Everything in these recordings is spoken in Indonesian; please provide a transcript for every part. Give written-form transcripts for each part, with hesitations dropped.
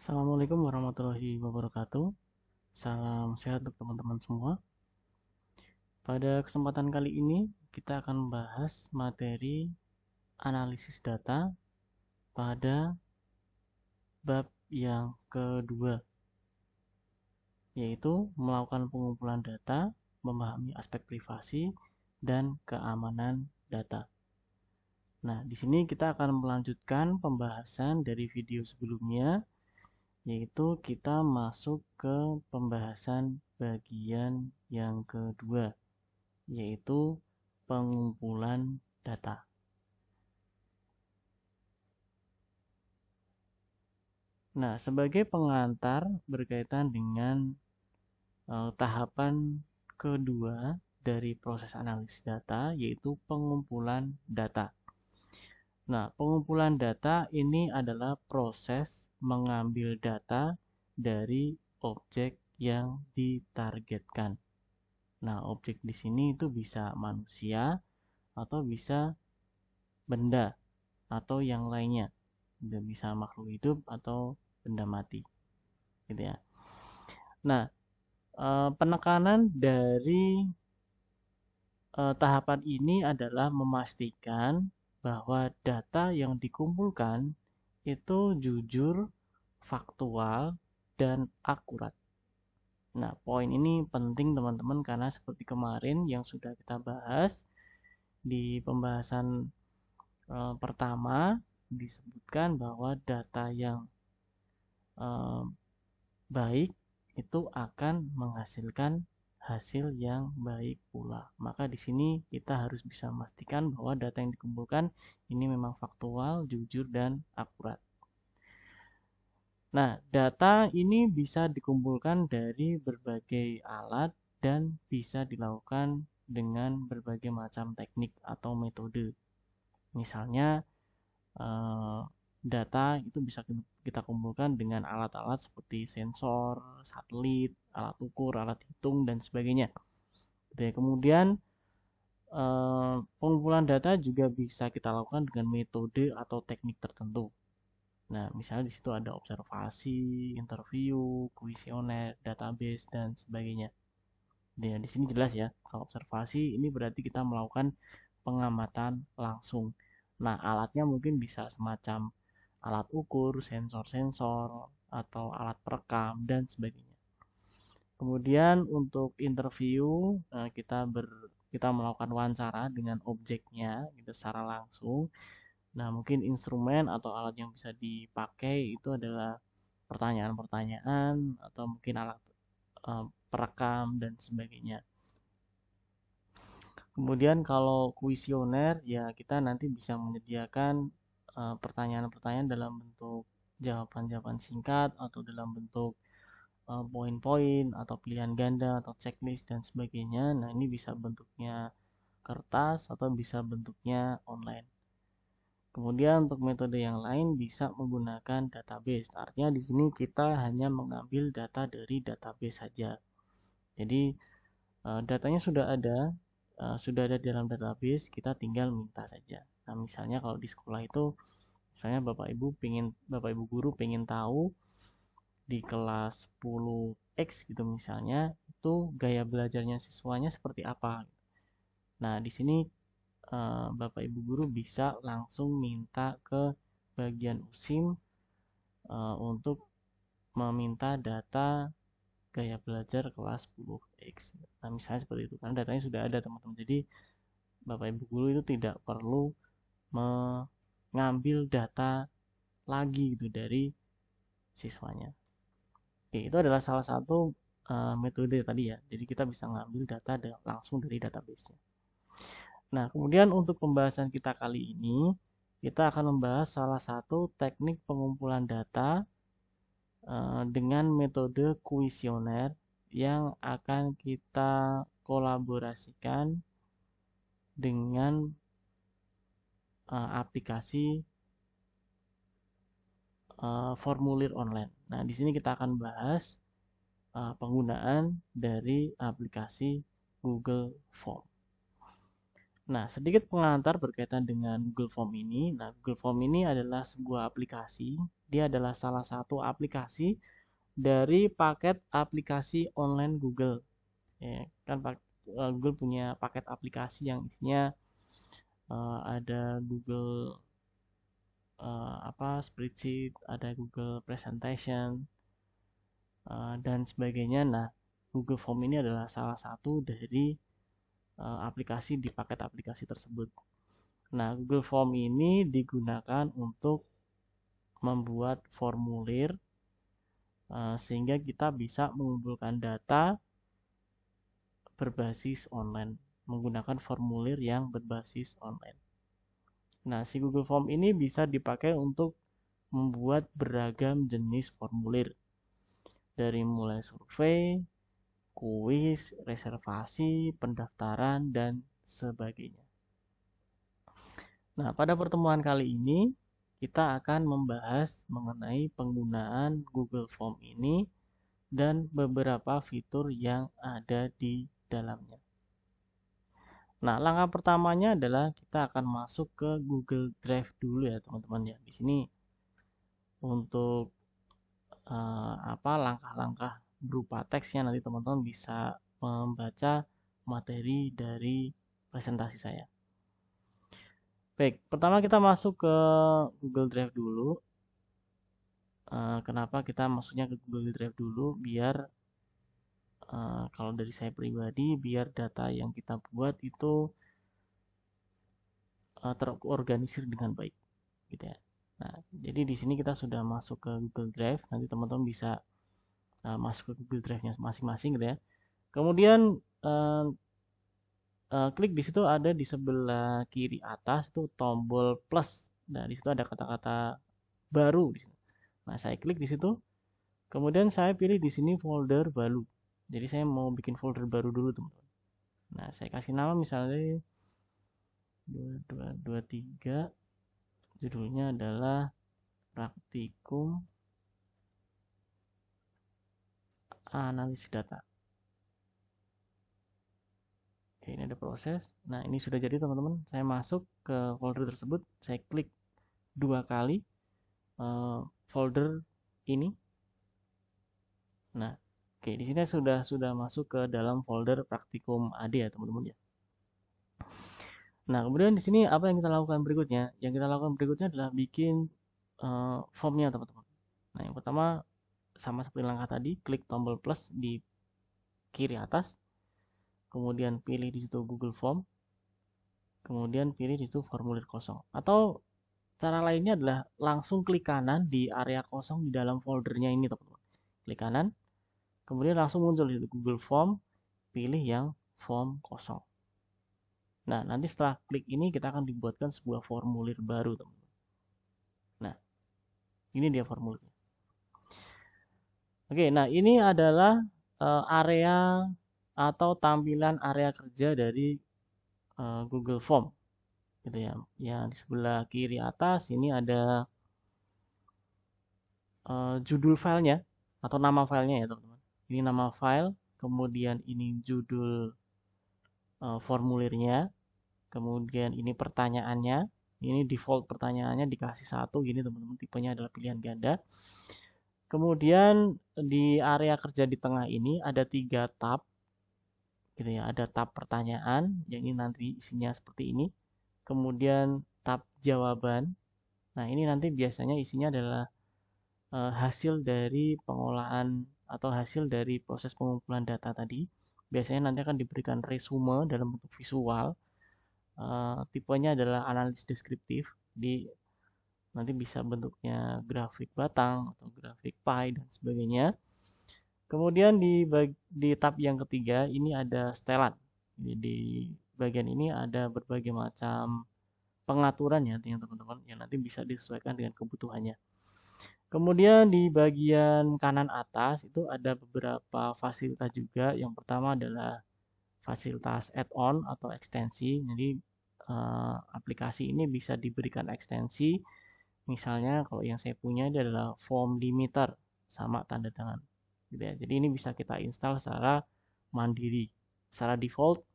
Assalamualaikum warahmatullahi wabarakatuh. Salam sehat untuk teman-teman semua. Pada kesempatan kali ini kita akan membahas materi analisis data pada bab yang kedua, yaitu melakukan pengumpulan data, memahami aspek privasi dan keamanan data. Nah, di sini kita akan melanjutkan pembahasan dari video sebelumnya, yaitu kita masuk ke pembahasan bagian yang kedua, yaitu pengumpulan data. Nah, sebagai pengantar berkaitan dengan tahapan kedua dari proses analisis data, yaitu pengumpulan data. Nah, pengumpulan data ini adalah proses mengambil data dari objek yang ditargetkan. Nah, objek di sini itu bisa manusia atau bisa benda atau yang lainnya. Bisa makhluk hidup atau benda mati. Gitu ya. Nah, penekanan dari tahapan ini adalah memastikan bahwa data yang dikumpulkan itu jujur, faktual, dan akurat. Nah, poin ini penting teman-teman karena seperti kemarin yang sudah kita bahas di pembahasan pertama disebutkan bahwa data yang baik itu akan menghasilkan hasil yang baik pula. Maka di sini kita harus bisa memastikan bahwa data yang dikumpulkan ini memang faktual, jujur, dan akurat. Nah, data ini bisa dikumpulkan dari berbagai alat dan bisa dilakukan dengan berbagai macam teknik atau metode. Misalnya, data itu bisa kita kumpulkan dengan alat-alat seperti sensor, satelit, alat ukur, alat hitung, dan sebagainya. Kemudian, pengumpulan data juga bisa kita lakukan dengan metode atau teknik tertentu. Nah, misalnya di situ ada observasi, interview, kuesioner, database, dan sebagainya. Dan di sini jelas ya, kalau observasi ini berarti kita melakukan pengamatan langsung. Nah, alatnya mungkin bisa semacam alat ukur, sensor-sensor, atau alat perekam, dan sebagainya. Kemudian untuk interview, kita melakukan wawancara dengan objeknya gitu secara langsung. Nah, mungkin instrumen atau alat yang bisa dipakai itu adalah pertanyaan-pertanyaan atau mungkin alat perekam dan sebagainya. Kemudian kalau kuesioner ya kita nanti bisa menyediakan pertanyaan-pertanyaan dalam bentuk jawaban-jawaban singkat atau dalam bentuk poin-poin atau pilihan ganda atau checklist dan sebagainya. Nah, ini bisa bentuknya kertas atau bisa bentuknya online. Kemudian untuk metode yang lain bisa menggunakan database. Artinya di sini kita hanya mengambil data dari database saja. Jadi datanya sudah ada di dalam database, kita tinggal minta saja. Nah, misalnya kalau di sekolah itu, misalnya Bapak Ibu guru pengen tahu di kelas 10X gitu misalnya, itu gaya belajarnya siswanya seperti apa. Nah, di sini Bapak Ibu guru bisa langsung minta ke bagian USIM untuk meminta data gaya belajar kelas 10X. Nah, misalnya seperti itu. Karena datanya sudah ada, teman-teman. Jadi, Bapak Ibu guru itu tidak perlu mengambil data lagi gitu dari siswanya. Oke, itu adalah salah satu metode tadi ya. Jadi kita bisa ngambil data langsung dari database-nya. Nah, kemudian untuk pembahasan kita kali ini, kita akan membahas salah satu teknik pengumpulan data dengan metode kuesioner yang akan kita kolaborasikan dengan aplikasi formulir online. Nah, di sini kita akan bahas penggunaan dari aplikasi Google Form. Nah, sedikit pengantar berkaitan dengan Google Form ini. Nah, Google Form ini adalah sebuah aplikasi. Dia adalah salah satu aplikasi dari paket aplikasi online Google. Ya, kan Google punya paket aplikasi yang isinya ada Google spreadsheet, ada Google Presentation dan sebagainya. Nah, Google Form ini adalah salah satu dari aplikasi di paket aplikasi tersebut. Nah, Google Form ini digunakan untuk membuat formulir sehingga kita bisa mengumpulkan data berbasis online menggunakan formulir yang berbasis online. Nah, si Google Form ini bisa dipakai untuk membuat beragam jenis formulir dari mulai survei, kuis, reservasi, pendaftaran, dan sebagainya. Nah, pada pertemuan kali ini kita akan membahas mengenai penggunaan Google Form ini dan beberapa fitur yang ada di dalamnya. Nah, langkah pertamanya adalah kita akan masuk ke Google Drive dulu ya, teman-teman ya. Di sini untuk langkah-langkah berupa teksnya nanti teman-teman bisa membaca materi dari presentasi saya. Baik, pertama kita masuk ke Google Drive dulu. Kenapa kita masuknya ke Google Drive dulu? Biar kalau dari saya pribadi, biar data yang kita buat itu terorganisir dengan baik, gitu ya. Nah, jadi di sini kita sudah masuk ke Google Drive. Nanti teman-teman bisa masuk ke Google Drive-nya masing-masing, gitu ya. Kemudian klik di situ, ada di sebelah kiri atas itu tombol plus. Nah, di situ ada kata-kata baru di situ. Nah, saya klik di situ. Kemudian saya pilih di sini folder baru. Jadi saya mau bikin folder baru dulu, teman-teman. Nah, saya kasih nama misalnya 2223. Judulnya adalah praktikum analisis data. Oke, ini ada proses. Nah, ini sudah jadi, teman-teman. Saya masuk ke folder tersebut. Saya klik 2 kali folder ini. Nah, oke, di sini sudah masuk ke dalam folder praktikum AD ya, teman-teman ya. Nah, kemudian di sini apa yang kita lakukan berikutnya? Yang kita lakukan berikutnya adalah bikin formnya, teman-teman. Nah, yang pertama sama seperti langkah tadi, klik tombol plus di kiri atas, kemudian pilih di situ Google Form, kemudian pilih di situ formulir kosong. Atau cara lainnya adalah langsung klik kanan di area kosong di dalam foldernya ini, teman-teman. Klik kanan, kemudian langsung muncul di Google Form, pilih yang form kosong. Nah, nanti setelah klik ini kita akan dibuatkan sebuah formulir baru, teman-teman. Nah, ini dia formulirnya. Oke, nah ini adalah area atau tampilan area kerja dari Google Form, gitu ya. Yang di sebelah kiri atas ini ada judul filenya atau nama filenya ya, teman-teman. Ini nama file, kemudian ini judul formulirnya, kemudian ini pertanyaannya. Ini default pertanyaannya dikasih 1 gini, teman-teman. Tipenya adalah pilihan ganda. Kemudian di area kerja di tengah ini ada 3 tab, gitu ya. Ada tab pertanyaan yang ini nanti isinya seperti ini. Kemudian tab jawaban. Nah, ini nanti biasanya isinya adalah hasil dari pengolahan atau hasil dari proses pengumpulan data tadi. Biasanya nanti akan diberikan resume dalam bentuk visual. Tipenya adalah analisis deskriptif. Di nanti bisa bentuknya grafik batang atau grafik pie dan sebagainya. Kemudian di tab yang ketiga ini ada setelan. Jadi di bagian ini ada berbagai macam pengaturan ya, teman-teman, yang nanti bisa disesuaikan dengan kebutuhannya. Kemudian di bagian kanan atas itu ada beberapa fasilitas juga. Yang pertama adalah fasilitas add-on atau ekstensi. Jadi aplikasi ini bisa diberikan ekstensi. Misalnya kalau yang saya punya ini adalah form limiter sama tanda tangan. Gitu ya. Jadi ini bisa kita install secara mandiri. Secara default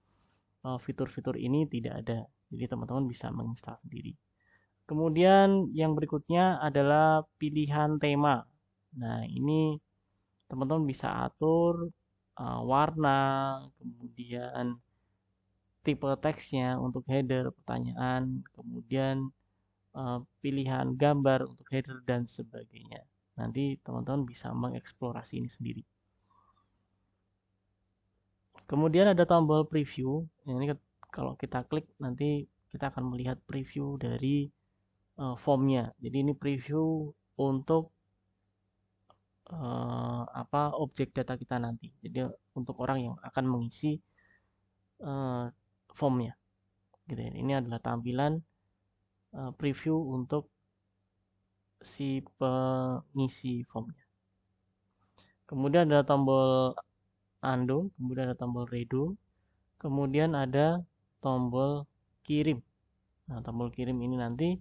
fitur-fitur ini tidak ada. Jadi teman-teman bisa menginstal sendiri. Kemudian yang berikutnya adalah pilihan tema. Nah, ini teman-teman bisa atur warna, kemudian tipe teksnya untuk header pertanyaan, kemudian pilihan gambar untuk header dan sebagainya. Nanti teman-teman bisa mengeksplorasi ini sendiri. Kemudian ada tombol preview. Ini kalau kita klik nanti kita akan melihat preview dari formnya. Jadi ini preview untuk objek data kita nanti. Jadi untuk orang yang akan mengisi formnya. Gitu ya. Ini adalah tampilan preview untuk si pengisi formnya. Kemudian ada tombol undo, kemudian ada tombol redo, kemudian ada tombol kirim. Nah, tombol kirim ini nanti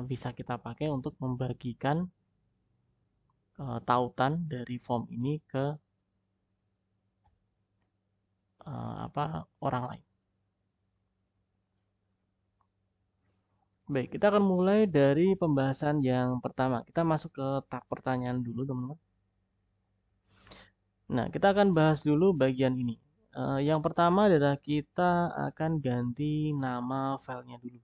bisa kita pakai untuk membagikan tautan dari form ini ke orang lain. Baik, kita akan mulai dari pembahasan yang pertama. Kita masuk ke tab pertanyaan dulu, teman-teman. Nah, kita akan bahas dulu bagian ini. Yang pertama adalah kita akan ganti nama filenya dulu.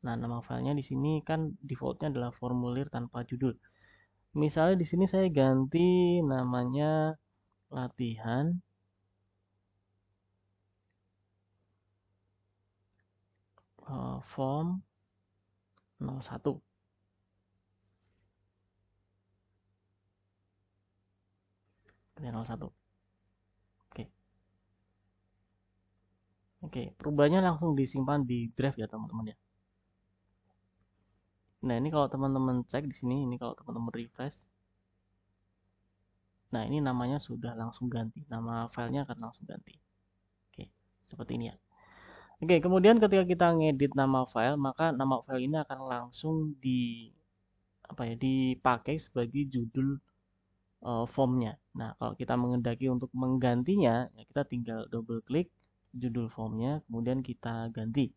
Nah, nama filenya di sini kan defaultnya adalah formulir tanpa judul. Misalnya di sini saya ganti namanya latihan form 01. Ganti 01. Oke, perubahannya langsung disimpan di drive ya teman-teman ya. Nah, ini kalau teman-teman cek di sini, ini kalau teman-teman refresh. Nah, ini namanya sudah langsung ganti. Nama filenya akan langsung ganti. Oke, seperti ini ya. Oke, kemudian ketika kita ngedit nama file, maka nama file ini akan langsung dipakai sebagai judul formnya. Nah, kalau kita mengendaki untuk menggantinya, ya kita tinggal double klik judul formnya, kemudian kita ganti.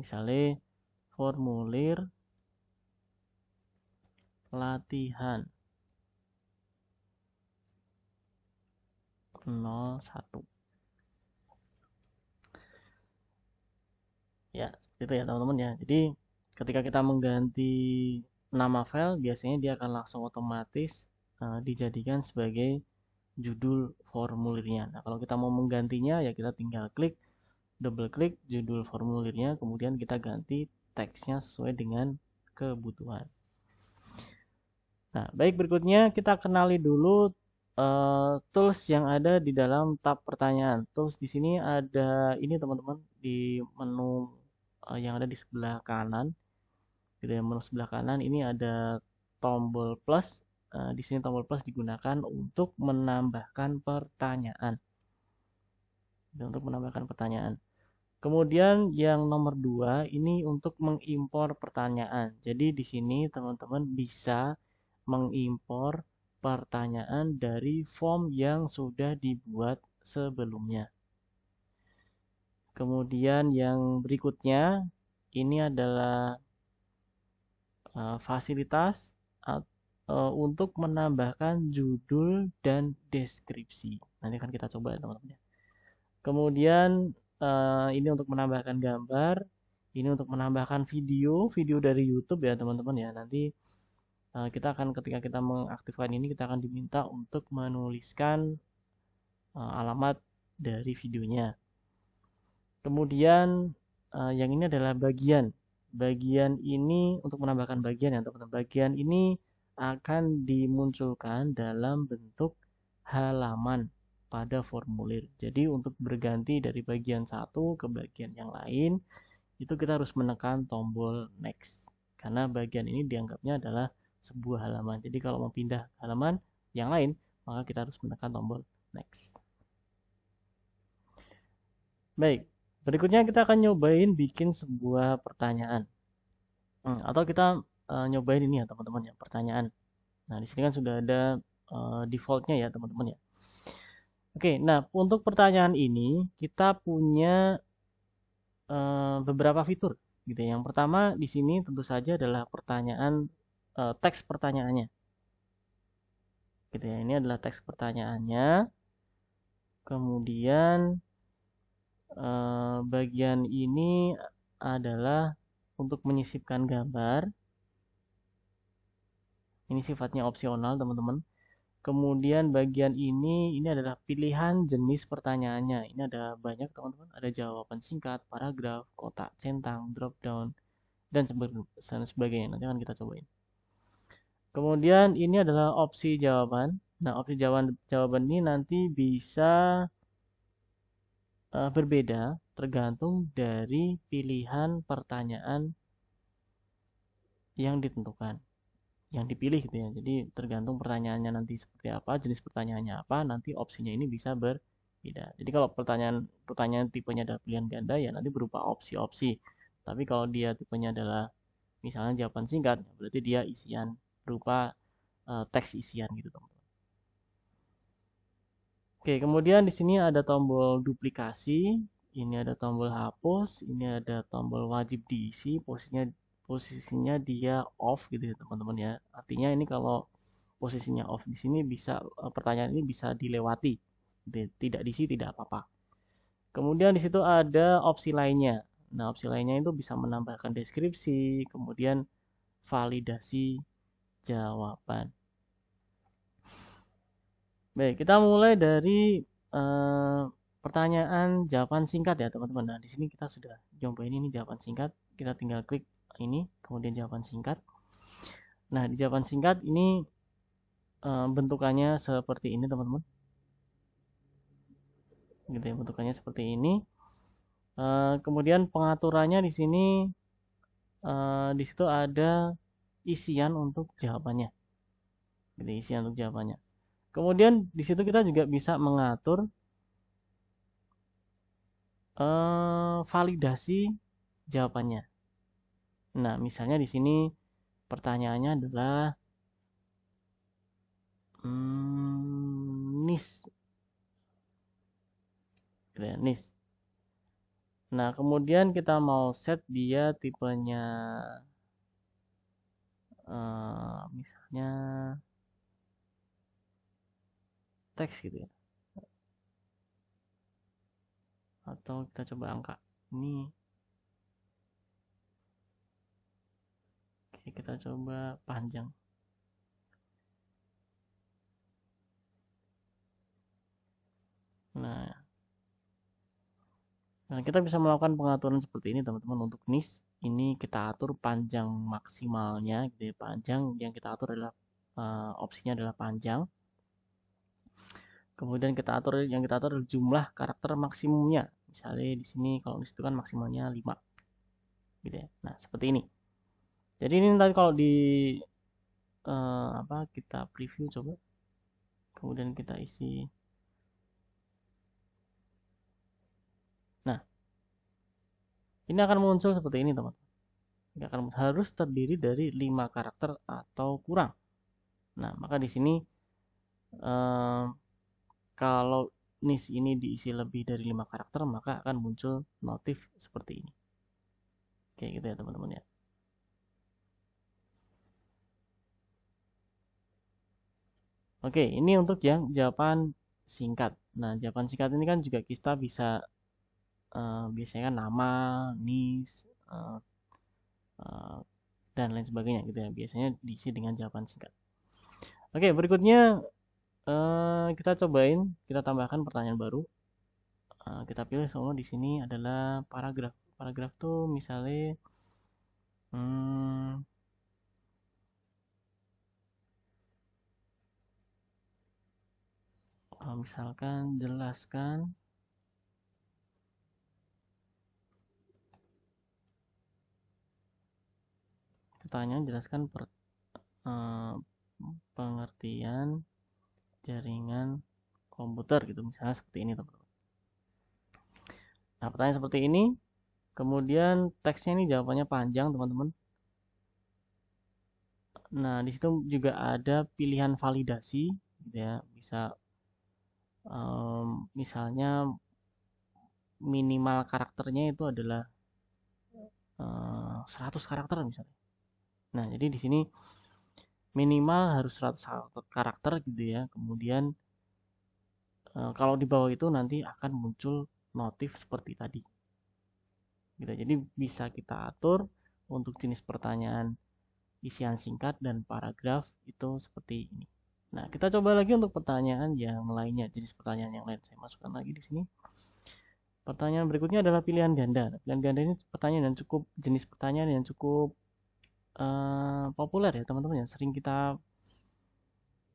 Misalnya formulir latihan 01. Ya, itu ya teman-teman ya. Jadi ketika kita mengganti nama file, biasanya dia akan langsung otomatis dijadikan sebagai judul formulirnya. Nah, kalau kita mau menggantinya ya kita tinggal klik, double klik judul formulirnya, kemudian kita ganti teksnya sesuai dengan kebutuhan. Nah, baik, berikutnya kita kenali dulu tools yang ada di dalam tab pertanyaan. Tools di sini ada ini teman-teman di menu yang ada di sebelah kanan. Di menu sebelah kanan ini ada tombol plus. Di sini tombol plus digunakan untuk menambahkan pertanyaan. Untuk menambahkan pertanyaan. Kemudian yang nomor 2 ini untuk mengimpor pertanyaan. Jadi di sini teman-teman bisa mengimpor pertanyaan dari form yang sudah dibuat sebelumnya. Kemudian yang berikutnya ini adalah fasilitas untuk menambahkan judul dan deskripsi. Nanti akan kita coba ya teman-teman. Kemudian ini untuk menambahkan gambar, ini untuk menambahkan video dari YouTube ya teman-teman ya. Nanti ketika kita mengaktifkan ini kita akan diminta untuk menuliskan alamat dari videonya. Kemudian yang ini adalah bagian ini untuk menambahkan bagian ya teman-teman. Bagian ini akan dimunculkan dalam bentuk halaman pada formulir. Jadi untuk berganti dari bagian satu ke bagian yang lain itu kita harus menekan tombol next karena bagian ini dianggapnya adalah sebuah halaman. Jadi kalau mau pindah halaman yang lain, maka kita harus menekan tombol next. Baik, berikutnya kita akan nyobain bikin sebuah pertanyaan. Atau kita nyobain ini ya teman-teman ya, pertanyaan. Nah, di sini kan sudah ada defaultnya ya teman-teman ya. Oke, nah untuk pertanyaan ini kita punya beberapa fitur gitu ya. Yang pertama di sini tentu saja adalah pertanyaan teks pertanyaannya. Gitu ya. Ini adalah teks pertanyaannya. Kemudian bagian ini adalah untuk menyisipkan gambar. Ini sifatnya opsional, teman-teman. Kemudian bagian ini adalah pilihan jenis pertanyaannya. Ini ada banyak, teman-teman. Ada jawaban singkat, paragraf, kotak centang, drop down, dan sebagainya. Nanti akan kita cobain. Kemudian ini adalah opsi jawaban. Nah, opsi jawaban ini nanti bisa berbeda tergantung dari pilihan pertanyaan yang ditentukan, yang dipilih gitu ya. Jadi tergantung pertanyaannya nanti seperti apa, jenis pertanyaannya apa, nanti opsinya ini bisa berbeda. Jadi kalau pertanyaan tipenya adalah pilihan ganda ya nanti berupa opsi-opsi. Tapi kalau dia tipenya adalah misalnya jawaban singkat, berarti dia isian berupa teks isian gitu, teman. Oke, kemudian di sini ada tombol duplikasi, ini ada tombol hapus, ini ada tombol wajib diisi, posisinya dia off gitu ya teman-teman ya. Artinya ini kalau posisinya off di sini bisa pertanyaan ini bisa dilewati, tidak diisi tidak apa-apa. Kemudian di situ ada opsi lainnya. Nah, opsi lainnya itu bisa menambahkan deskripsi, kemudian validasi jawaban. Baik, kita mulai dari eh, pertanyaan jawaban singkat ya teman-teman. Nah, di sini kita sudah coba ini jawaban singkat. Kita tinggal klik ini, kemudian jawaban singkat. Nah, di jawaban singkat ini bentukannya seperti ini teman-teman. Gitu ya, bentukannya seperti ini. Kemudian pengaturannya di sini di situ ada isian untuk jawabannya. Gitu, isian untuk jawabannya. Kemudian di situ kita juga bisa mengatur validasi jawabannya. Nah, misalnya di sini pertanyaannya adalah NIS, gitu ya, NIS. Nah, kemudian kita mau set dia tipenya, misalnya teks gitu ya, atau kita coba angka. Ini, oke, kita coba panjang. Nah, kita bisa melakukan pengaturan seperti ini teman-teman. Untuk NIS ini kita atur panjang maksimalnya, gitu ya. Panjang yang kita atur adalah opsinya adalah panjang. Kemudian yang kita atur adalah jumlah karakter maksimumnya. Misalnya di sini kalau di situ kan maksimalnya 5. Gitu ya. Nah, seperti ini. Jadi ini nanti kalau di kita preview coba. Kemudian kita isi. Nah, ini akan muncul seperti ini, teman. Ini akan harus terdiri dari 5 karakter atau kurang. Nah, maka di sini kalau NIS ini diisi lebih dari 5 karakter, maka akan muncul notif seperti ini. Kayak gitu ya teman-teman ya. Oke, ini untuk yang jawaban singkat. Nah, jawaban singkat ini kan juga kita bisa biasanya kan nama, NIS, uh, uh, dan lain sebagainya gitu ya. Biasanya diisi dengan jawaban singkat. Oke, berikutnya kita cobain, kita tambahkan pertanyaan baru. Kita pilih semua di sini adalah paragraf. Paragraf tuh misalnya misalkan jelaskan pertanyaan, jelaskan pengertian jaringan komputer gitu, misalnya seperti ini teman-teman. Nah, pertanyaan seperti ini, kemudian teksnya ini jawabannya panjang teman-teman. Nah, di situ juga ada pilihan validasi gitu ya, bisa Misalnya minimal karakternya itu adalah 100 karakter misalnya. Nah, jadi di sini minimal harus 100 karakter gitu ya. Kemudian kalau di bawah itu nanti akan muncul notif seperti tadi. Gitu. Jadi bisa kita atur untuk jenis pertanyaan isian singkat dan paragraf itu seperti ini. Nah, kita coba lagi untuk pertanyaan yang lainnya, jenis pertanyaan yang lain. Saya masukkan lagi di sini. Pertanyaan berikutnya adalah pilihan ganda. Pilihan ganda ini pertanyaan yang cukup jenis pertanyaan yang cukup populer ya teman-teman ya, sering kita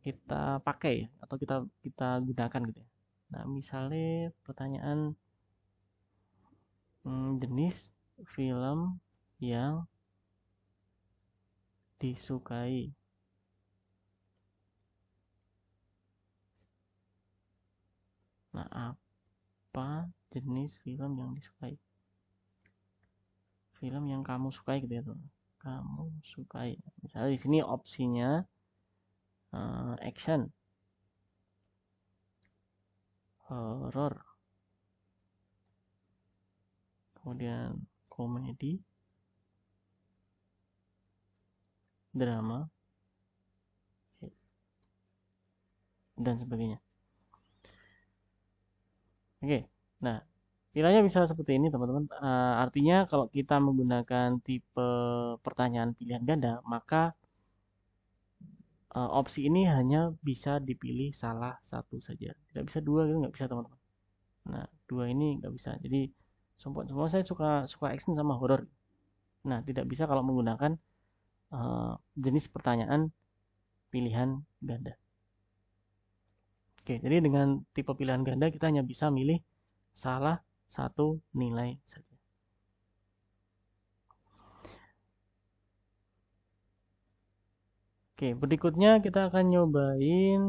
kita pakai ya, atau kita kita gunakan gitu ya. Nah, misalnya pertanyaan jenis film yang disukai. Nah, apa jenis film yang disukai? Film yang kamu sukai gitu ya, teman. Kamu sukai. Misalnya di sini opsinya action, horror, kemudian komedi, drama, dan sebagainya. Oke, nah nilainya bisa seperti ini teman-teman. Artinya kalau kita menggunakan tipe pertanyaan pilihan ganda, maka opsi ini hanya bisa dipilih salah satu saja. Tidak bisa dua gitu, nggak bisa teman-teman. Nah, dua ini nggak bisa. Jadi semua saya suka suka action sama horror. Nah, tidak bisa kalau menggunakan jenis pertanyaan pilihan ganda. Oke, jadi dengan tipe pilihan ganda kita hanya bisa milih salah satu nilai saja. Oke, berikutnya kita akan nyobain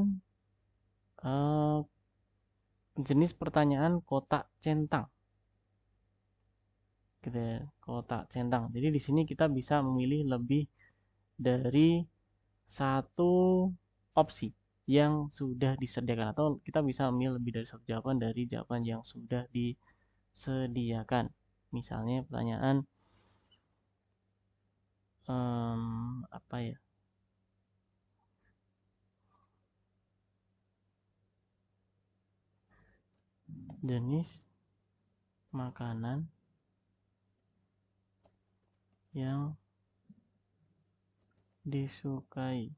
jenis pertanyaan kotak centang. Gitu ya, kotak centang. Jadi di sini kita bisa memilih lebih dari satu opsi yang sudah disediakan, atau kita bisa memilih lebih dari satu jawaban dari jawaban yang sudah disediakan. Misalnya pertanyaan apa ya? Jenis makanan yang disukai.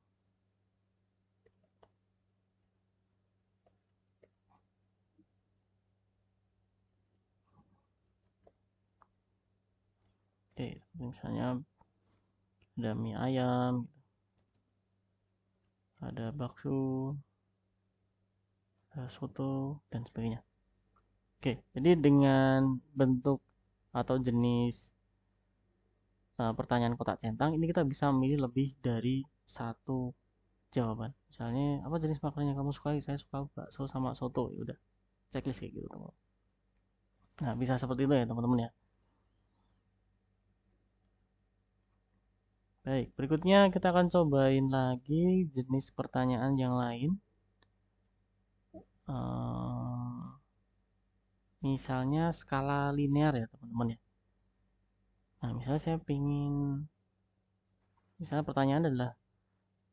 Oke, misalnya ada mie ayam, ada bakso, ada soto, dan sebagainya. Oke, jadi dengan bentuk atau jenis pertanyaan kotak centang ini kita bisa memilih lebih dari satu jawaban. Misalnya apa jenis makanan yang kamu sukai? Saya suka bakso sama soto. Ya udah, checklist kayak gitu teman. Nah, bisa seperti itu ya teman-teman ya. Baik, berikutnya kita akan cobain lagi jenis pertanyaan yang lain. Misalnya skala linear ya teman-teman ya. Nah, misalnya saya pingin, misalnya pertanyaan adalah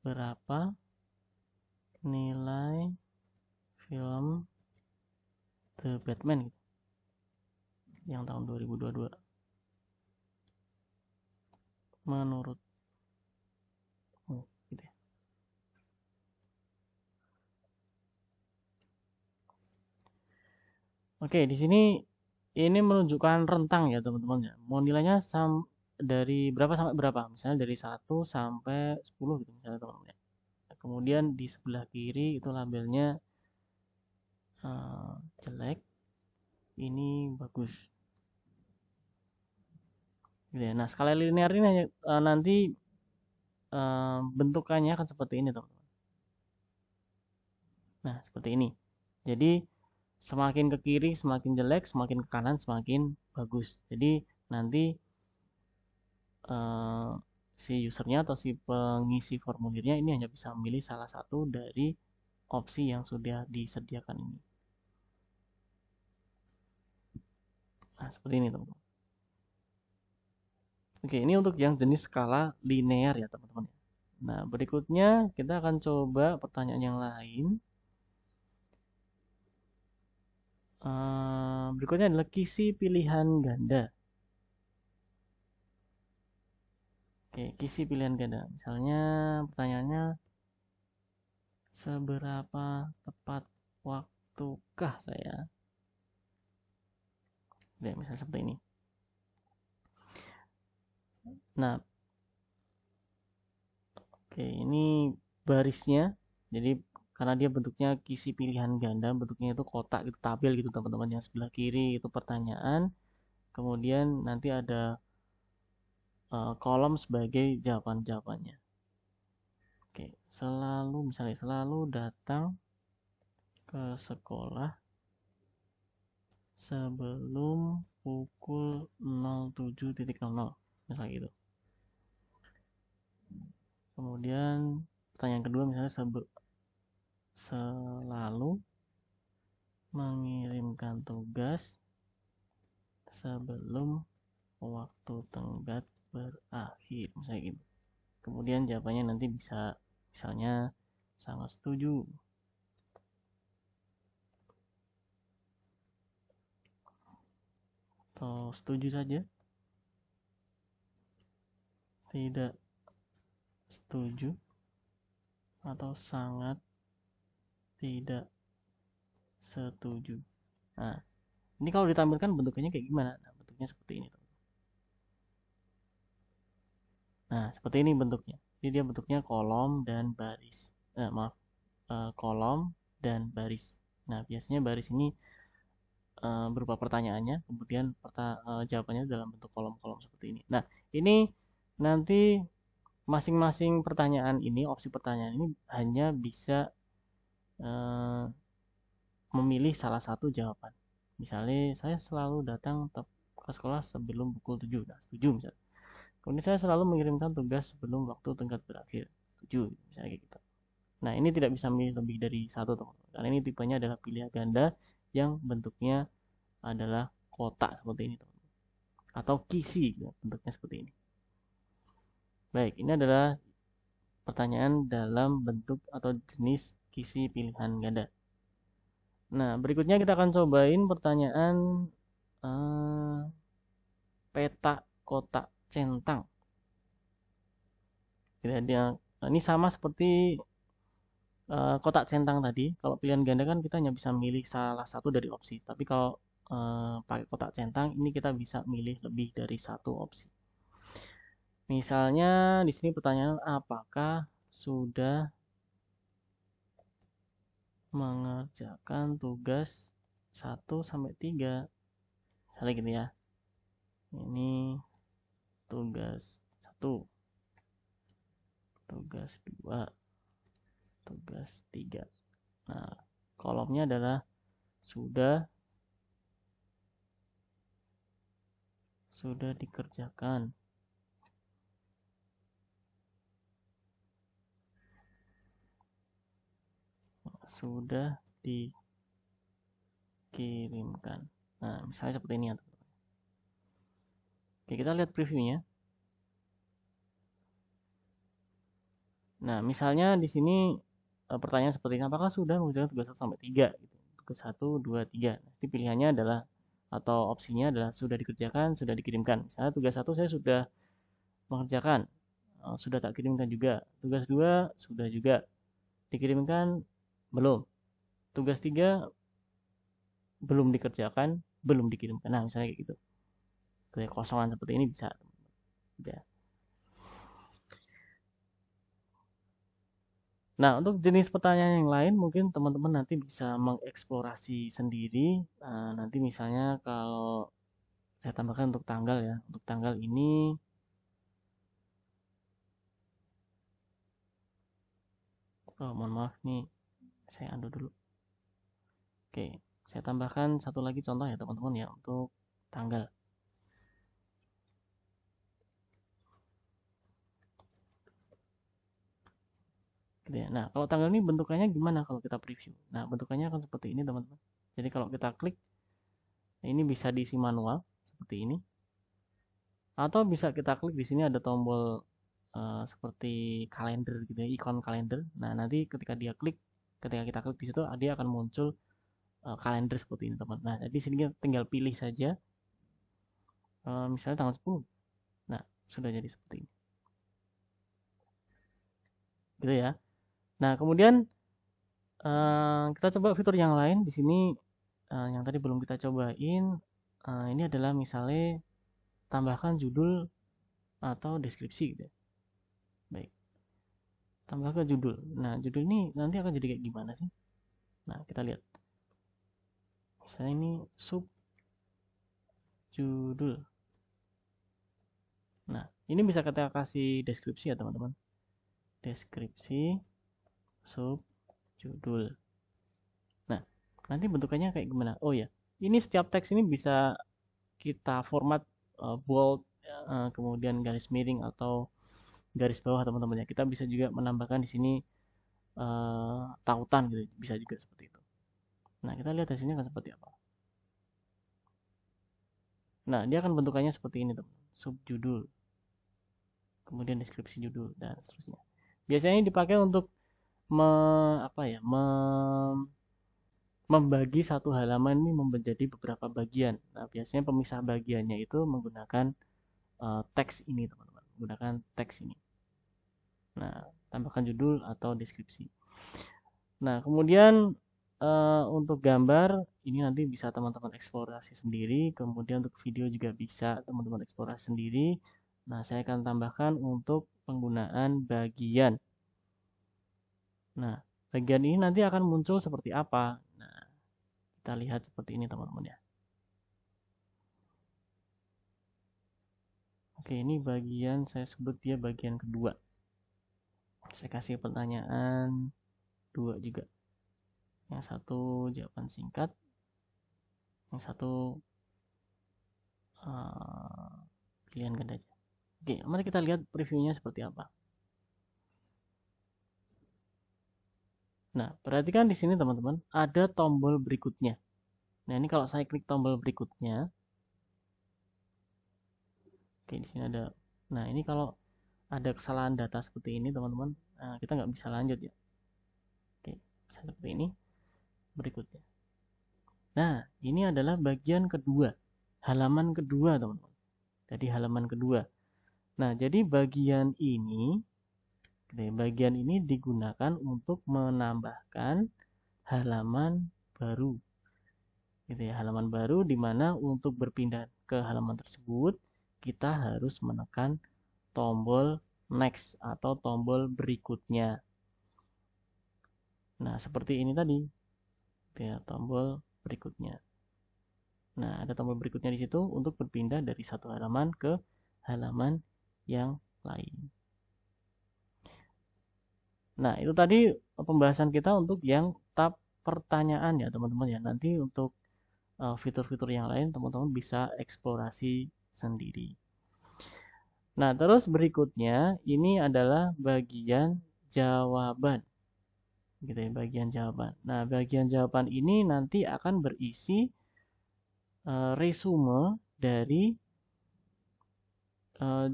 berapa nilai film The Batman gitu, yang tahun 2022 menurutmu gitu ya. Oke, di sini ini menunjukkan rentang ya teman-teman ya. Mau nilainya dari berapa sampai berapa? Misalnya dari 1 sampai 10 gitu misalnya teman-teman ya. Kemudian di sebelah kiri itu labelnya jelek, ini bagus. Gitu ya. Nah, skala linear ini nanti bentukannya akan seperti ini teman-teman. Nah, seperti ini. Jadi semakin ke kiri semakin jelek, semakin ke kanan semakin bagus. Jadi nanti eh, si usernya atau si pengisi formulirnya ini hanya bisa memilih salah satu dari opsi yang sudah disediakan ini. Nah, seperti ini teman-teman. Oke, ini untuk yang jenis skala linear ya teman-teman. Nah, berikutnya kita akan coba pertanyaan yang lain. Berikutnya adalah kisi pilihan ganda. Oke, kisi pilihan ganda. Misalnya pertanyaannya, seberapa tepat waktukah saya? Ya, misalnya seperti ini. Nah, oke, ini barisnya. Jadi karena dia bentuknya kisi pilihan ganda, bentuknya itu kotak gitu, tabel gitu teman-teman. Yang sebelah kiri itu pertanyaan, kemudian nanti ada kolom sebagai jawaban-jawabannya. Oke, selalu datang ke sekolah sebelum pukul 07.00, misalnya gitu. Kemudian pertanyaan kedua misalnya selalu mengirimkan tugas sebelum waktu tenggat berakhir, misalnya gitu. Kemudian jawabannya nanti bisa misalnya sangat setuju, atau setuju saja, tidak setuju, atau sangat tidak setuju. Nah, ini kalau ditampilkan bentuknya kayak gimana? Nah, bentuknya seperti ini. Nah, seperti ini bentuknya. Jadi dia bentuknya kolom dan baris. Maaf, kolom dan baris. Nah, biasanya baris ini berupa pertanyaannya, kemudian jawabannya dalam bentuk kolom-kolom seperti ini. Nah, ini nanti masing-masing pertanyaan ini, opsi pertanyaan ini hanya bisa memilih salah satu jawaban. Misalnya saya selalu datang ke sekolah sebelum pukul 7. Nah, setuju misalnya. Kemudian saya selalu mengirimkan tugas sebelum waktu tenggat berakhir. Setuju, misalnya kayak gitu. Nah, ini tidak bisa memilih lebih dari satu, teman-teman. Karena ini tipenya adalah pilihan ganda yang bentuknya adalah kotak seperti ini, teman-teman. Atau kisi, ya, bentuknya seperti ini. Baik, ini adalah pertanyaan dalam bentuk atau jenis kisi pilihan ganda. Nah, berikutnya kita akan cobain pertanyaan peta kotak centang. Ini sama seperti kotak centang tadi. Kalau pilihan ganda kan kita hanya bisa milih salah satu dari opsi. Tapi kalau pakai kotak centang, ini kita bisa milih lebih dari satu opsi. Misalnya di sini pertanyaan, apakah sudah mengerjakan tugas 1 sampai 3? Misalnya gitu ya. Ini tugas 1, tugas 2, tugas 3. Nah, kolomnya adalah sudah dikerjakan. Sudah dikirimkan. Nah, misalnya seperti ini ya. Oke, kita lihat previewnya. Nah, misalnya di sini pertanyaan seperti ini, apakah sudah mengerjakan tugas 1 sampai 3? Gitu. Tugas 1, 2, 3. Nanti pilihannya adalah atau opsinya adalah sudah dikerjakan, sudah dikirimkan. Misalnya tugas 1 saya sudah mengerjakan, sudah tak kirimkan juga. Tugas 2 sudah juga dikirimkan, belum. Tugas 3 belum dikerjakan, belum dikirimkan. Nah, misalnya kayak gitu. Kayak kosongan seperti ini bisa. Ya. Nah, untuk jenis pertanyaan yang lain mungkin teman-teman nanti bisa mengeksplorasi sendiri. Nanti misalnya kalau saya tambahkan untuk tanggal ya. Untuk tanggal ini, mohon maaf nih, saya undo dulu. Oke, saya tambahkan satu lagi contoh ya teman-teman ya untuk tanggal. Gitu ya. Nah, kalau tanggal ini bentukannya gimana kalau kita preview? Nah, bentukannya akan seperti ini teman-teman. Jadi kalau kita klik, ini bisa diisi manual. seperti ini. Atau bisa kita klik di sini ada tombol seperti kalender gitu ya, ikon kalender. Nah, nanti ketika kita klik di situ, dia akan muncul kalender seperti ini, teman. Nah, jadi sini tinggal pilih saja, misalnya tanggal 10. Nah, sudah jadi seperti ini. Gitu ya. Nah, kemudian kita coba fitur yang lain di sini yang tadi belum kita cobain. Ini adalah misalnya tambahkan judul atau deskripsi gitu ya. Baik. Tambahkan judul. Nah, judul ini nanti akan jadi kayak gimana sih? Nah, kita lihat. Misalnya ini sub judul. Nah, ini bisa kita kasih deskripsi ya, teman-teman. Deskripsi sub judul. Nah, nanti bentukannya kayak gimana? Oh ya, ini setiap teks ini bisa kita format bold, kemudian garis miring atau garis bawah, teman-teman ya. Kita bisa juga menambahkan di sini tautan gitu, bisa juga seperti itu. Nah, kita lihat hasilnya akan seperti apa. Nah, dia akan bentukannya seperti ini, teman. Subjudul, kemudian deskripsi judul dan seterusnya. Biasanya dipakai untuk membagi satu halaman ini menjadi beberapa bagian. Nah, biasanya pemisah bagiannya itu menggunakan teks ini, teman-teman. Menggunakan teks ini. Nah, tambahkan judul atau deskripsi. Nah, kemudian untuk gambar ini nanti bisa teman-teman eksplorasi sendiri. Kemudian untuk video juga bisa teman-teman eksplorasi sendiri. Nah, saya akan tambahkan untuk penggunaan bagian. Nah, bagian ini nanti akan muncul seperti apa? Nah, kita lihat seperti ini, teman-teman ya. Oke, ini bagian saya sebut dia bagian kedua. Saya kasih pertanyaan 2 juga. Yang satu jawaban singkat, yang satu pilihan ganda aja. Oke, mari kita lihat previewnya seperti apa. Nah, perhatikan di sini, teman-teman, ada tombol berikutnya. Nah, ini kalau saya klik tombol berikutnya, oke, di sini ada. Nah, ini kalau ada kesalahan data seperti ini, teman-teman, kita nggak bisa lanjut ya. Oke, bisa seperti ini. Berikutnya. Nah, ini adalah bagian kedua, halaman kedua, teman-teman. Jadi halaman kedua. Nah, jadi bagian ini digunakan untuk menambahkan halaman baru. Gitu ya, halaman baru di mana untuk berpindah ke halaman tersebut kita harus menekan tombol next atau tombol berikutnya. Nah, seperti ini tadi. Ya, tombol berikutnya. Nah, ada tombol berikutnya di situ untuk berpindah dari satu halaman ke halaman yang lain. Nah, itu tadi pembahasan kita untuk yang tab pertanyaan ya, teman-teman ya. Nanti untuk fitur-fitur yang lain teman-teman bisa eksplorasi sendiri. Nah, terus berikutnya ini adalah bagian jawaban. Gitu ya, bagian jawaban. Nah, bagian jawaban ini nanti akan berisi resume dari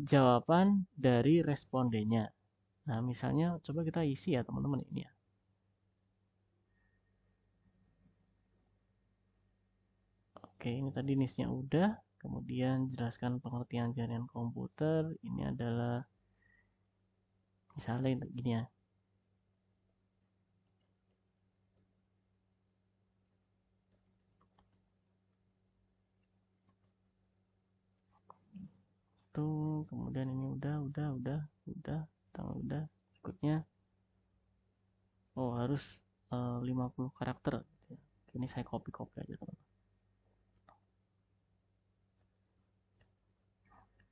jawaban dari respondennya. Nah, misalnya coba kita isi ya, teman-teman, ini ya. Oke, ini tadi NIS-nya udah. Kemudian jelaskan pengertian jaringan komputer. Ini adalah misalnya gini ya. Tuh, kemudian ini udah, berikutnya. Oh, harus 50 karakter. Ini saya copy aja, teman.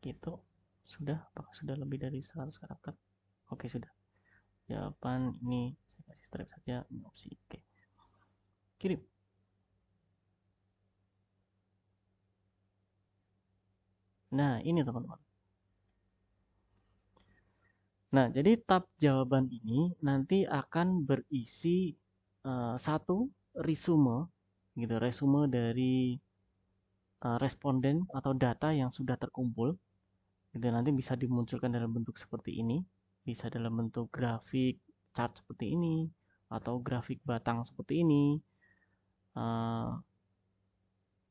Gitu. Sudah, apakah sudah lebih dari 100 karakter? Oke, sudah. Jawaban ini saya kasih strip saja, ini opsi. Oke. Kirim. Nah, ini teman-teman. Nah, jadi tab jawaban ini nanti akan berisi satu resume, gitu, resume dari responden atau data yang sudah terkumpul, itu nanti bisa dimunculkan dalam bentuk seperti ini, bisa dalam bentuk grafik chart seperti ini, atau grafik batang seperti ini,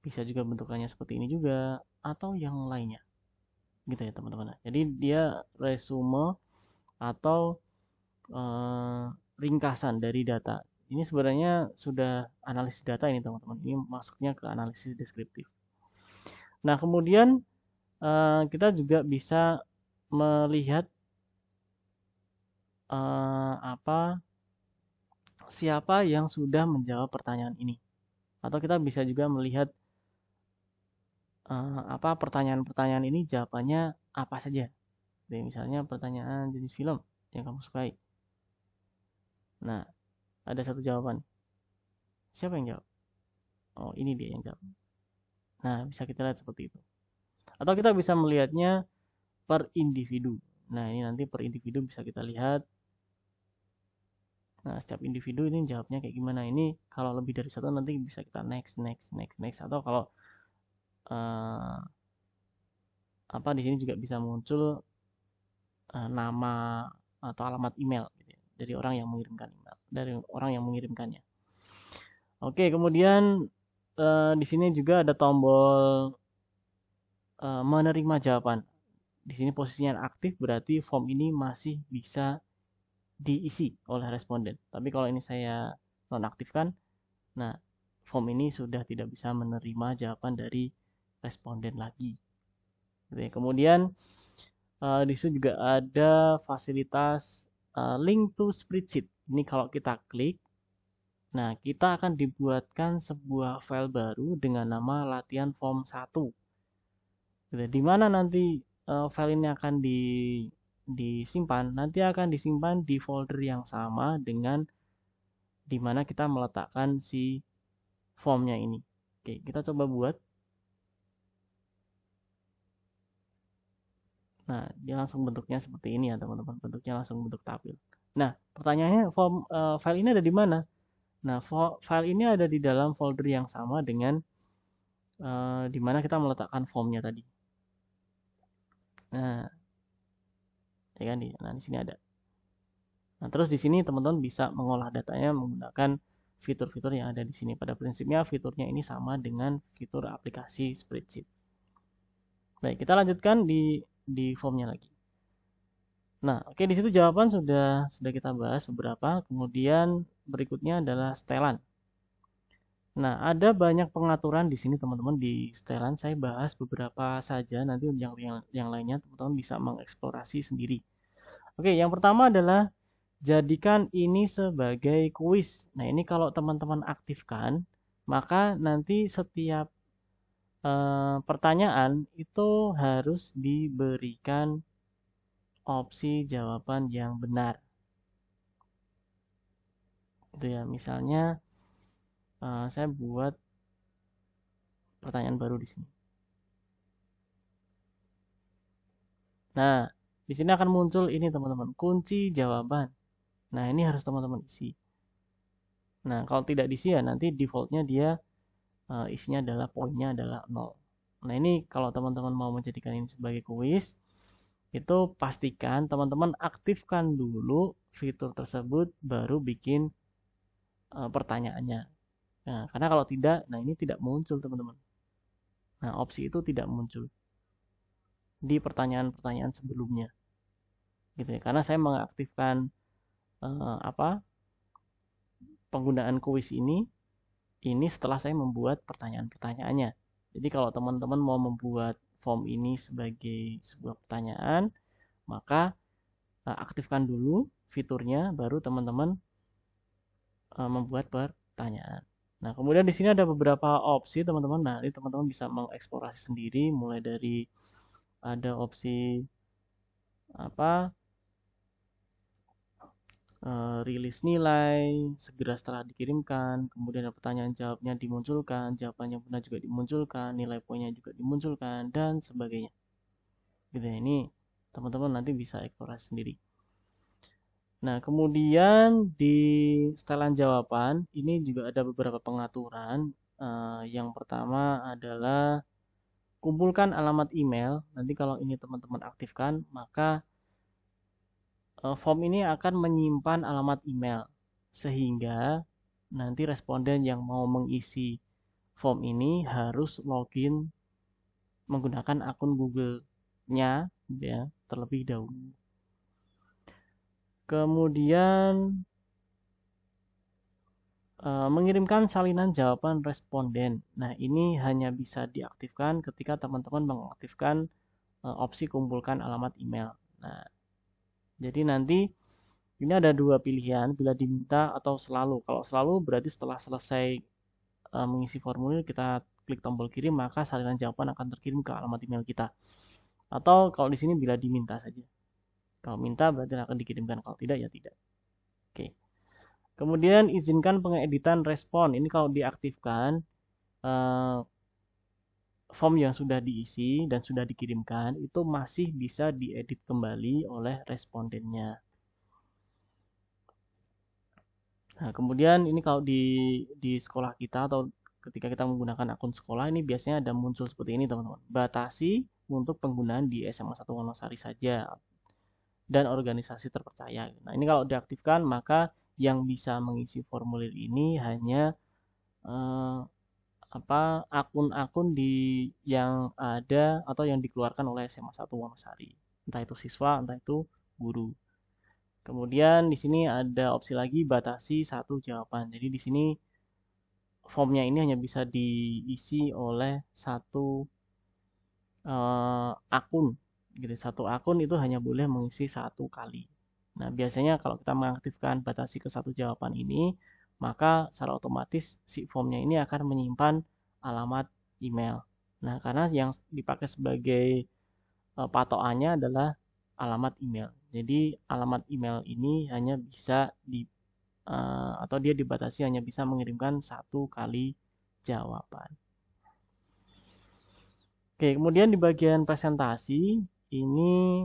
bisa juga bentukannya seperti ini juga, atau yang lainnya, gitu ya teman-teman. Jadi dia resume atau ringkasan dari data. Ini sebenarnya sudah analisis data ini teman-teman. Ini masuknya ke analisis deskriptif. Nah kemudian kita juga bisa melihat siapa yang sudah menjawab pertanyaan ini. Atau kita bisa juga melihat pertanyaan-pertanyaan ini jawabannya apa saja. Jadi misalnya pertanyaan jenis film yang kamu sukai. Nah, ada satu jawaban. Siapa yang jawab? Oh, ini dia yang jawab. Nah, bisa kita lihat seperti itu. Atau kita bisa melihatnya per individu. Nah, ini nanti per individu bisa kita lihat. Nah, setiap individu ini jawabnya kayak gimana. Ini kalau lebih dari satu nanti bisa kita next. Atau kalau di sini juga bisa muncul nama atau alamat email gitu ya, dari orang yang mengirimkan email, dari orang yang mengirimkannya. Oke, kemudian di sini juga ada tombol menerima jawaban. Di sini posisinya aktif, berarti form ini masih bisa diisi oleh responden. Tapi kalau ini saya nonaktifkan, nah form ini sudah tidak bisa menerima jawaban dari responden lagi. Kemudian di situ juga ada fasilitas link to spreadsheet. Ini kalau kita klik, nah kita akan dibuatkan sebuah file baru dengan nama latihan form 1. Di mana nanti file ini akan disimpan? Nanti akan disimpan di folder yang sama dengan di mana kita meletakkan si formnya ini. Oke, kita coba buat. Nah, dia langsung bentuknya seperti ini ya teman-teman. Bentuknya langsung bentuk tabel. Nah, pertanyaannya file ini ada di mana? Nah, file ini ada di dalam folder yang sama dengan di mana kita meletakkan formnya tadi. Nah, ya kan di sini ada. Nah, terus di sini teman-teman bisa mengolah datanya menggunakan fitur-fitur yang ada di sini. Pada prinsipnya fiturnya ini sama dengan fitur aplikasi spreadsheet. Baik, kita lanjutkan di formnya lagi. Nah, oke, di situ jawaban sudah kita bahas beberapa. Kemudian berikutnya adalah setelan. Nah, ada banyak pengaturan di sini teman-teman di setelan. Saya bahas beberapa saja. Nanti yang lainnya teman-teman bisa mengeksplorasi sendiri. Oke, yang pertama adalah jadikan ini sebagai kuis. Nah, ini kalau teman-teman aktifkan, maka nanti setiap pertanyaan itu harus diberikan opsi jawaban yang benar. Itu ya, misalnya saya buat pertanyaan baru di sini. Nah, di sini akan muncul ini teman-teman, kunci jawaban. Nah, ini harus teman-teman isi. Nah, kalau tidak diisi ya nanti defaultnya dia isinya adalah poinnya adalah 0. Nah, ini kalau teman-teman mau menjadikan ini sebagai kuis, itu pastikan teman-teman aktifkan dulu fitur tersebut baru bikin pertanyaannya. Nah, karena kalau tidak, nah ini tidak muncul teman-teman. Nah, opsi itu tidak muncul di pertanyaan-pertanyaan sebelumnya. Gitu ya. Karena saya mengaktifkan penggunaan kuis ini setelah saya membuat pertanyaan-pertanyaannya. Jadi kalau teman-teman mau membuat form ini sebagai sebuah pertanyaan, maka aktifkan dulu fiturnya, baru teman-teman membuat pertanyaan. Nah, kemudian di sini ada beberapa opsi teman-teman. Nah, ini teman-teman bisa mengeksplorasi sendiri, mulai dari ada opsi rilis nilai segera setelah dikirimkan, kemudian pertanyaan jawabnya dimunculkan, jawabannya benar juga dimunculkan, nilai poinnya juga dimunculkan, dan sebagainya. Gitu ya, ini teman-teman nanti bisa eksplorasi sendiri. Nah, kemudian di setelan jawaban ini juga ada beberapa pengaturan. Yang pertama adalah kumpulkan alamat email. Nanti kalau ini teman-teman aktifkan, maka form ini akan menyimpan alamat email. Sehingga nanti responden yang mau mengisi form ini harus login menggunakan akun Google-nya ya, terlebih dahulu. Kemudian mengirimkan salinan jawaban responden. Nah, ini hanya bisa diaktifkan ketika teman-teman mengaktifkan opsi kumpulkan alamat email. Nah, jadi nanti ini ada dua pilihan, bila diminta atau selalu. Kalau selalu berarti setelah selesai mengisi formulir, kita klik tombol kirim, maka salinan jawaban akan terkirim ke alamat email kita. Atau kalau di sini bila diminta saja. Kalau minta berarti akan dikirimkan, kalau tidak ya tidak. Oke. Kemudian izinkan pengeditan respon. Ini kalau diaktifkan, form yang sudah diisi dan sudah dikirimkan itu masih bisa diedit kembali oleh respondennya. Nah, kemudian ini kalau di sekolah kita atau ketika kita menggunakan akun sekolah ini biasanya ada muncul seperti ini teman-teman. Batasi untuk penggunaan di SMA 1 Wonosari saja dan organisasi terpercaya. Nah, ini kalau diaktifkan maka yang bisa mengisi formulir ini hanya akun-akun yang ada atau yang dikeluarkan oleh SMA 1 Wonosari. Entah itu siswa, entah itu guru. Kemudian di sini ada opsi lagi batasi satu jawaban. Jadi di sini formnya ini hanya bisa diisi oleh satu akun. Gitu. Satu akun itu hanya boleh mengisi satu kali. Nah, biasanya kalau kita mengaktifkan batasi ke satu jawaban ini, maka secara otomatis si formnya ini akan menyimpan alamat email. Nah, karena yang dipakai sebagai patokannya adalah alamat email. Jadi alamat email ini hanya bisa atau dia dibatasi hanya bisa mengirimkan satu kali jawaban. Oke, kemudian di bagian presentasi ini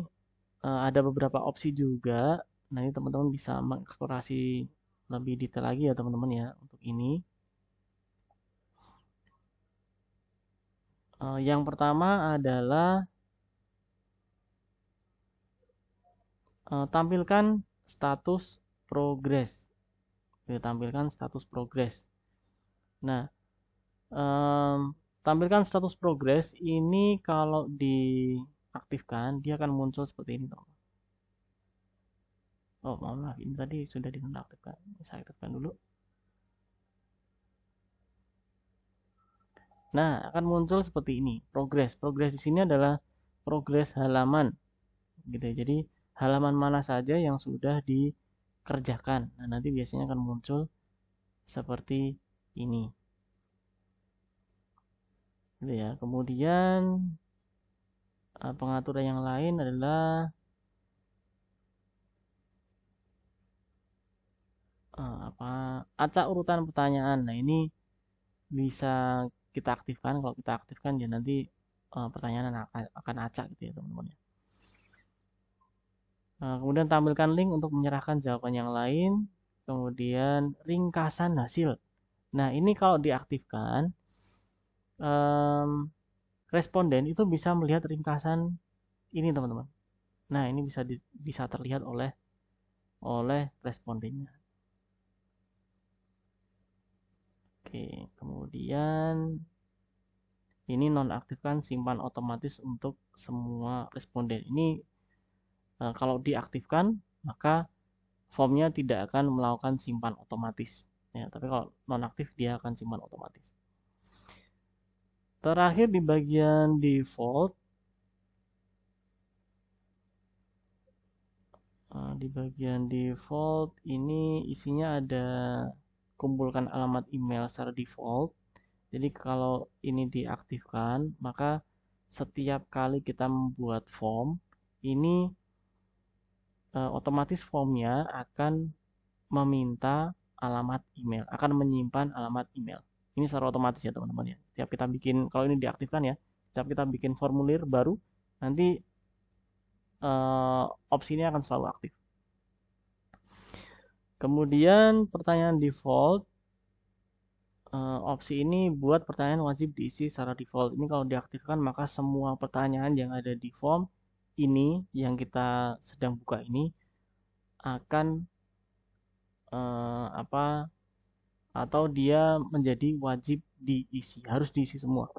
ada beberapa opsi juga. Nah, ini teman-teman bisa mengeksplorasi lebih detail lagi ya teman-teman ya untuk ini. Yang pertama adalah tampilkan status progres. Tampilkan status progres. Nah, tampilkan status progres ini kalau diaktifkan dia akan muncul seperti ini teman. Oh, mohon maaf, ini tadi sudah dinonaktifkan. Saya aktifkan dulu. Nah, akan muncul seperti ini. Progres. Progres di sini adalah progres halaman. Gitu ya. Jadi, halaman mana saja yang sudah dikerjakan. Nah, nanti biasanya akan muncul seperti ini. Gitu ya. Kemudian pengaturan yang lain adalah acak urutan pertanyaan. Nah, ini bisa kita aktifkan. Kalau kita aktifkan ya nanti pertanyaan akan acak gitu ya teman-teman. Kemudian tampilkan link untuk menyerahkan jawaban yang lain. Kemudian ringkasan hasil. Nah, ini kalau diaktifkan responden itu bisa melihat ringkasan ini teman-teman. Nah, ini bisa terlihat oleh respondennya. Oke, kemudian ini nonaktifkan simpan otomatis untuk semua responden. Ini kalau diaktifkan maka formnya tidak akan melakukan simpan otomatis. Ya, tapi kalau nonaktif dia akan simpan otomatis. Terakhir di bagian default, ini isinya ada kumpulkan alamat email secara default. Jadi kalau ini diaktifkan, maka setiap kali kita membuat form, ini otomatis formnya akan meminta alamat email, akan menyimpan alamat email. Ini secara otomatis ya teman-teman ya. Setiap kita bikin, kalau ini diaktifkan ya, setiap kita bikin formulir baru, nanti opsi ini akan selalu aktif. Kemudian pertanyaan default, opsi ini buat pertanyaan wajib diisi secara default. Ini kalau diaktifkan maka semua pertanyaan yang ada di form ini yang kita sedang buka ini akan apa atau dia menjadi wajib diisi, harus diisi semua.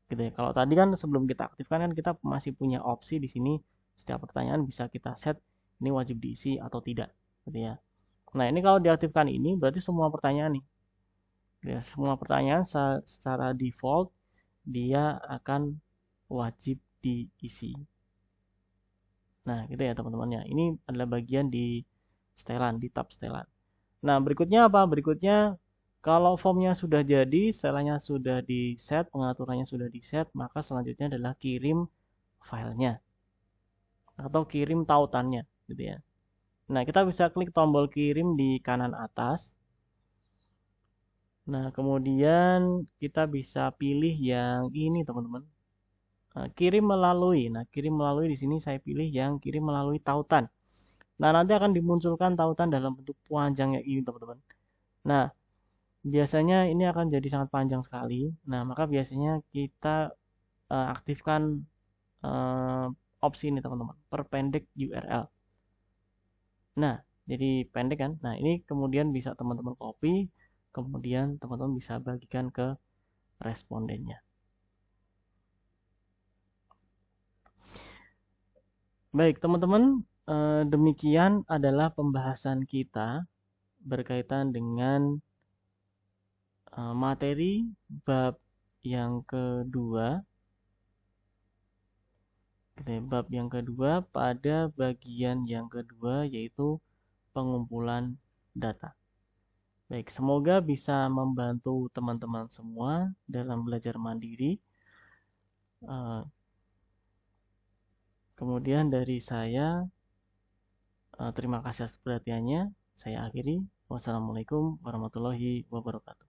Gitu ya. Kalau tadi kan sebelum kita aktifkan kan kita masih punya opsi di sini setiap pertanyaan bisa kita set ini wajib diisi atau tidak, gitu ya. Nah, ini kalau diaktifkan ini berarti semua pertanyaan nih. Ya, semua pertanyaan secara default dia akan wajib diisi. Nah, gitu ya teman-teman ya. Ini adalah bagian di setelan, di tab setelan. Nah, berikutnya apa? Berikutnya kalau formnya sudah jadi, setelannya sudah di set, pengaturannya sudah di set, maka selanjutnya adalah kirim filenya atau kirim tautannya, gitu ya. Nah, kita bisa klik tombol kirim di kanan atas. Nah, kemudian kita bisa pilih yang ini, teman-teman. Kirim melalui. Nah, kirim melalui di sini saya pilih yang kirim melalui tautan. Nah, nanti akan dimunculkan tautan dalam bentuk panjang yang ini, teman-teman. Nah, biasanya ini akan jadi sangat panjang sekali. Nah, maka biasanya kita aktifkan uh, opsi ini, teman-teman. Perpendek URL. Nah, jadi pendek kan? Nah, ini kemudian bisa teman-teman copy, kemudian teman-teman bisa bagikan ke respondennya. Baik, teman-teman, demikian adalah pembahasan kita berkaitan dengan materi bab yang kedua. Bab yang kedua pada bagian yang kedua yaitu pengumpulan data. Baik, semoga bisa membantu teman-teman semua dalam belajar mandiri. Kemudian dari saya, terima kasih atas perhatiannya. Saya akhiri. Wassalamualaikum warahmatullahi wabarakatuh.